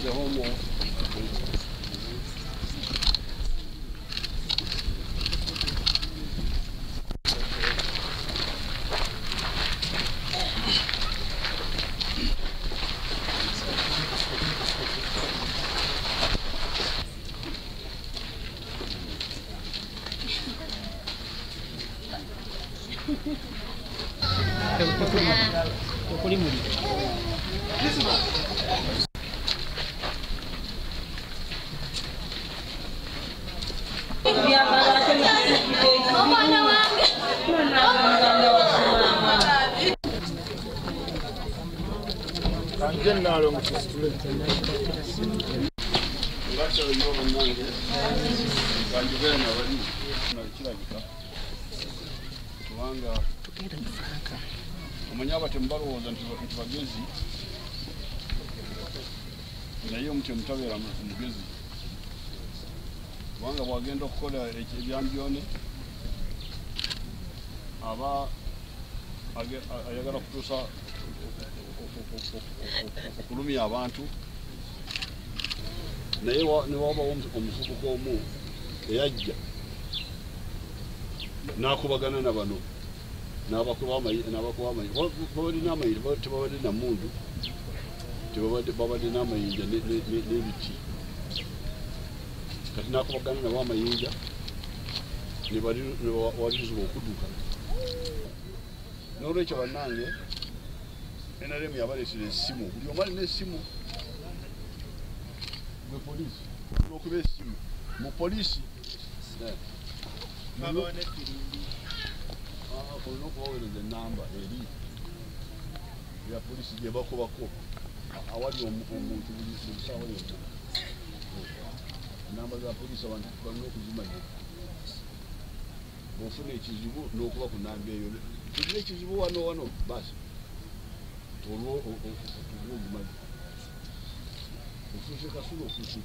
the home. Omanyaba tembalowooza nti bagezi naye omuti omutabeera mugezi kubanga bwagenda okukola ebyambyone aba ayagala kutuusa okulumya abantu naye newabawo omuvubuka omu eyajja n'akubagana na bano n'abakuba amayinja babalina amayinja tebabadde na mundu babadde n'amayinja n'ebiti kati n'akubagana nabo amayinja walizuba okudduka n'olwekyo bannange NRM yabaleetera essimu buli omu alina essimu gwe poliisi olwokuba essimu mu poliisi olina okubaweereza enamba eri ya poliisi gye bakubako awali omuntu buli ssaawa yonna enamba za poliisi abantu balina okuzimanya bw'ofuna ekizibu n'okuba ku namba eyo tugira ekizibu wano basi olwo ogumanyi ofuuse kasula ofuuse